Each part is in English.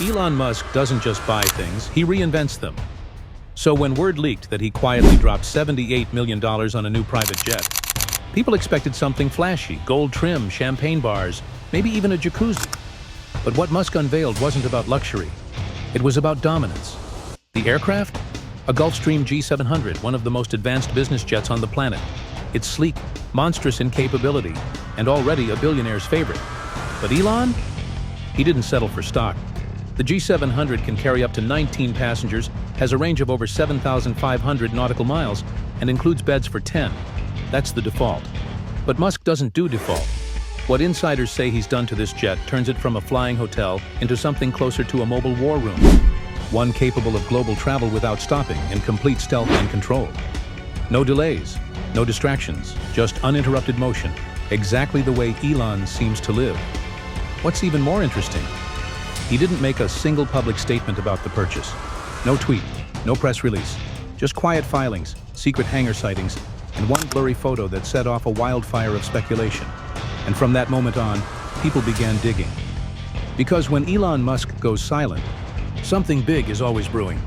Elon Musk doesn't just buy things, he reinvents them. So when word leaked that he quietly dropped $78 million on a new private jet, people expected something flashy, gold trim, champagne bars, maybe even a jacuzzi. But what Musk unveiled wasn't about luxury. It was about dominance. The aircraft? A Gulfstream G700, one of the most advanced business jets on the planet. It's sleek, monstrous in capability, and already a billionaire's favorite. But Elon? He didn't settle for stock. The G700 can carry up to 19 passengers, has a range of over 7,500 nautical miles, and includes beds for 10. That's the default. But Musk doesn't do default. What insiders say he's done to this jet turns it from a flying hotel into something closer to a mobile war room. One capable of global travel without stopping, in complete stealth and control. No delays, no distractions, just uninterrupted motion, exactly the way Elon seems to live. What's even more interesting? He didn't make a single public statement about the purchase. No tweet, no press release, just quiet filings, secret hangar sightings, and one blurry photo that set off a wildfire of speculation. And from that moment on, people began digging. Because when Elon Musk goes silent, something big is always brewing.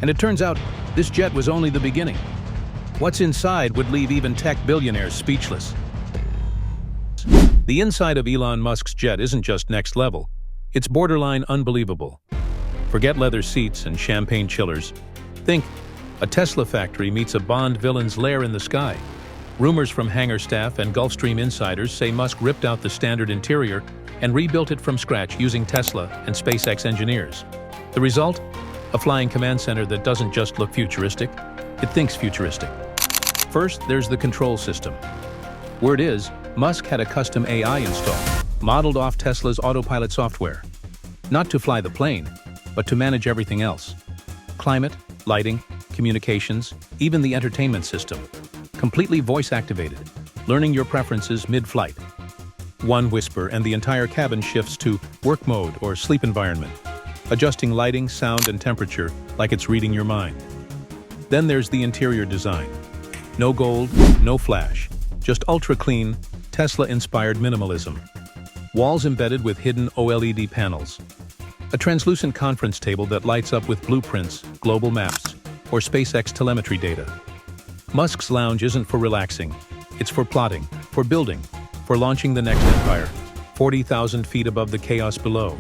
And it turns out, this jet was only the beginning. What's inside would leave even tech billionaires speechless. The inside of Elon Musk's jet isn't just next level, it's borderline unbelievable. Forget leather seats and champagne chillers. Think, a Tesla factory meets a Bond villain's lair in the sky. Rumors from hangar staff and Gulfstream insiders say Musk ripped out the standard interior and rebuilt it from scratch using Tesla and SpaceX engineers. The result? A flying command center that doesn't just look futuristic, it thinks futuristic. First, there's the control system. Word is, Musk had a custom AI installed, modeled off Tesla's autopilot software. Not to fly the plane, but to manage everything else. Climate, lighting, communications, even the entertainment system. Completely voice-activated, learning your preferences mid-flight. One whisper and the entire cabin shifts to work mode or sleep environment, adjusting lighting, sound, and temperature like it's reading your mind. Then there's the interior design. No gold, no flash, just ultra-clean, Tesla-inspired minimalism. Walls embedded with hidden OLED panels. A translucent conference table that lights up with blueprints, global maps, or SpaceX telemetry data. Musk's lounge isn't for relaxing. It's for plotting, for building, for launching the next empire, 40,000 feet above the chaos below.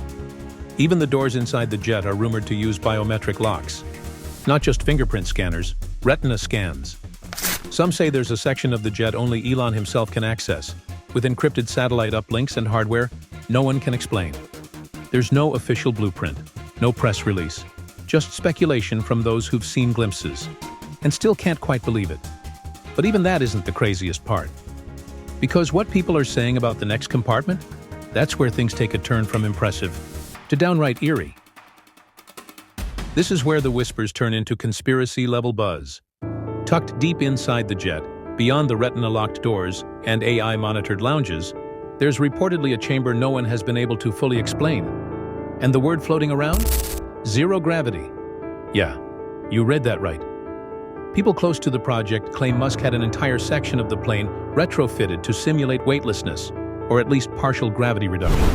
Even the doors inside the jet are rumored to use biometric locks. Not just fingerprint scanners, retina scans. Some say there's a section of the jet only Elon himself can access, with encrypted satellite uplinks and hardware no one can explain. There's no official blueprint, no press release, just speculation from those who've seen glimpses, and still can't quite believe it. But even that isn't the craziest part. Because what people are saying about the next compartment, that's where things take a turn from impressive to downright eerie. This is where the whispers turn into conspiracy-level buzz. Tucked deep inside the jet, beyond the retina-locked doors and AI-monitored lounges, there's reportedly a chamber no one has been able to fully explain. And the word floating around? Zero gravity. Yeah, you read that right. People close to the project claim Musk had an entire section of the plane retrofitted to simulate weightlessness, or at least partial gravity reduction.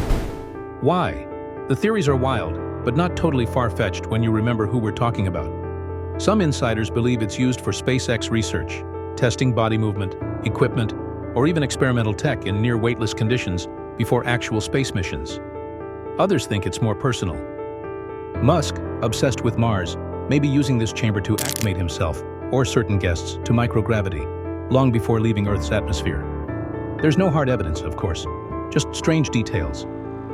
Why? The theories are wild, but not totally far-fetched when you remember who we're talking about. Some insiders believe it's used for SpaceX research, testing body movement, equipment, or even experimental tech in near-weightless conditions before actual space missions. Others think it's more personal. Musk, obsessed with Mars, may be using this chamber to acclimate himself, or certain guests, to microgravity, long before leaving Earth's atmosphere. There's no hard evidence, of course, just strange details,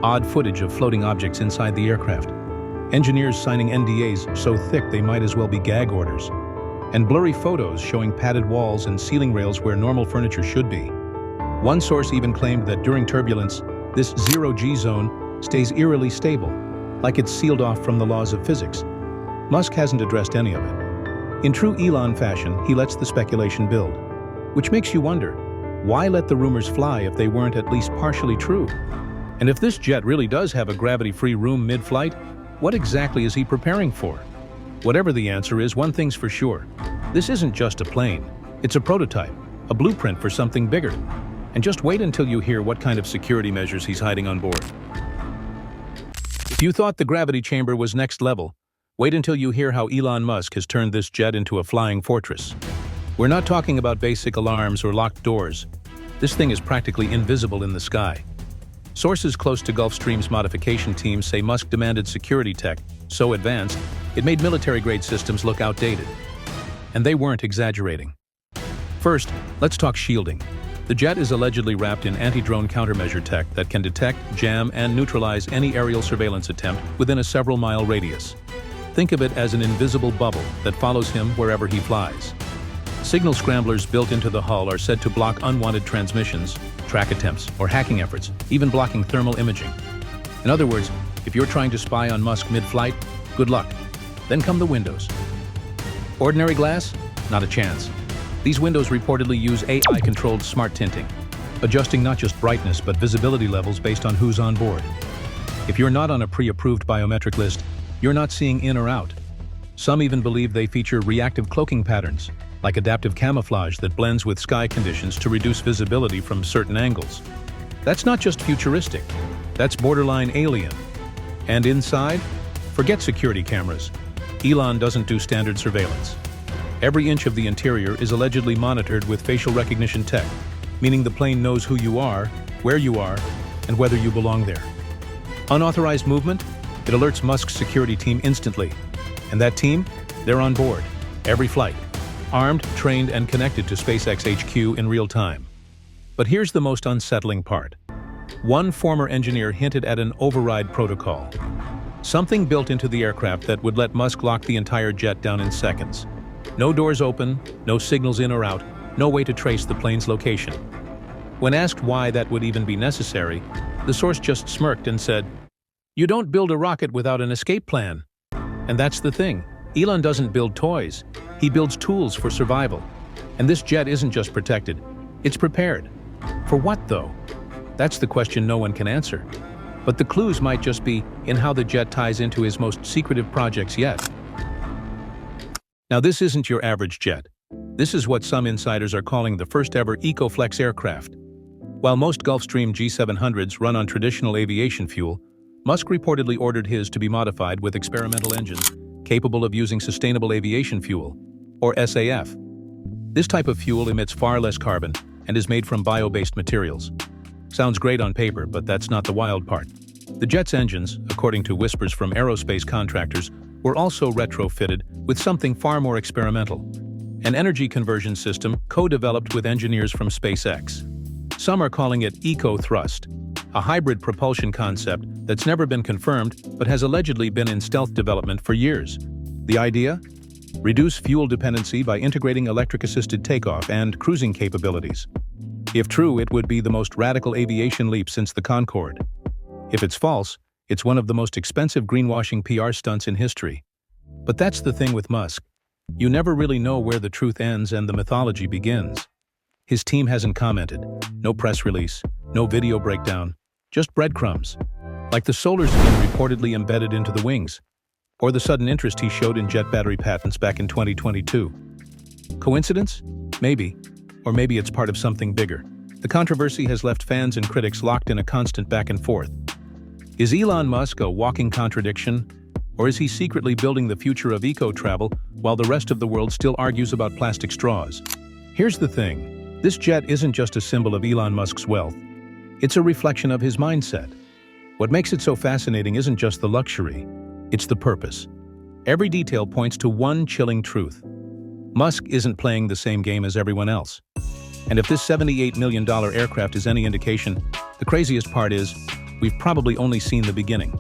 odd footage of floating objects inside the aircraft, engineers signing NDAs so thick they might as well be gag orders, and blurry photos showing padded walls and ceiling rails where normal furniture should be. One source even claimed that during turbulence, this zero-G zone stays eerily stable, like it's sealed off from the laws of physics. Musk hasn't addressed any of it. In true Elon fashion, he lets the speculation build, which makes you wonder, why let the rumors fly if they weren't at least partially true? And if this jet really does have a gravity-free room mid-flight, what exactly is he preparing for? Whatever the answer is, one thing's for sure. This isn't just a plane. It's a prototype, a blueprint for something bigger. And just wait until you hear what kind of security measures he's hiding on board. If you thought the gravity chamber was next level, wait until you hear how Elon Musk has turned this jet into a flying fortress. We're not talking about basic alarms or locked doors. This thing is practically invisible in the sky. Sources close to Gulfstream's modification team say Musk demanded security tech so advanced, it made military-grade systems look outdated. And they weren't exaggerating. First, let's talk shielding. The jet is allegedly wrapped in anti-drone countermeasure tech that can detect, jam, and neutralize any aerial surveillance attempt within a several-mile radius. Think of it as an invisible bubble that follows him wherever he flies. Signal scramblers built into the hull are said to block unwanted transmissions, track attempts, or hacking efforts, even blocking thermal imaging. In other words, if you're trying to spy on Musk mid-flight, good luck. Then come the windows. Ordinary glass? Not a chance. These windows reportedly use AI-controlled smart tinting, adjusting not just brightness but visibility levels based on who's on board. If you're not on a pre-approved biometric list, you're not seeing in or out. Some even believe they feature reactive cloaking patterns, like adaptive camouflage that blends with sky conditions to reduce visibility from certain angles. That's not just futuristic, that's borderline alien. And inside? Forget security cameras. Elon doesn't do standard surveillance. Every inch of the interior is allegedly monitored with facial recognition tech, meaning the plane knows who you are, where you are, and whether you belong there. Unauthorized movement? It alerts Musk's security team instantly. And that team? They're on board, every flight, armed, trained, and connected to SpaceX HQ in real time. But here's the most unsettling part. One former engineer hinted at an override protocol. Something built into the aircraft that would let Musk lock the entire jet down in seconds. No doors open, no signals in or out, no way to trace the plane's location. When asked why that would even be necessary, the source just smirked and said, "You don't build a rocket without an escape plan." And that's the thing. Elon doesn't build toys. He builds tools for survival. And this jet isn't just protected. It's prepared. For what, though? That's the question no one can answer. But the clues might just be in how the jet ties into his most secretive projects yet. Now, this isn't your average jet. This is what some insiders are calling the first-ever EcoFlex aircraft. While most Gulfstream G700s run on traditional aviation fuel, Musk reportedly ordered his to be modified with experimental engines capable of using sustainable aviation fuel, or SAF. This type of fuel emits far less carbon and is made from bio-based materials. Sounds great on paper, but that's not the wild part. The jet's engines, according to whispers from aerospace contractors, were also retrofitted with something far more experimental, an energy conversion system co-developed with engineers from SpaceX. Some are calling it eco-thrust, a hybrid propulsion concept that's never been confirmed but has allegedly been in stealth development for years. The idea? Reduce fuel dependency by integrating electric-assisted takeoff and cruising capabilities. If true, it would be the most radical aviation leap since the Concorde. If it's false, it's one of the most expensive greenwashing PR stunts in history. But that's the thing with Musk. You never really know where the truth ends and the mythology begins. His team hasn't commented. No press release, no video breakdown, just breadcrumbs. Like the solar scheme reportedly embedded into the wings, or the sudden interest he showed in jet battery patents back in 2022. Coincidence? Maybe. Or maybe it's part of something bigger. The controversy has left fans and critics locked in a constant back and forth. Is Elon Musk a walking contradiction? Or is he secretly building the future of eco-travel while the rest of the world still argues about plastic straws? Here's the thing. This jet isn't just a symbol of Elon Musk's wealth. It's a reflection of his mindset. What makes it so fascinating isn't just the luxury, it's the purpose. Every detail points to one chilling truth. Musk isn't playing the same game as everyone else. And if this $78 million aircraft is any indication, the craziest part is, we've probably only seen the beginning.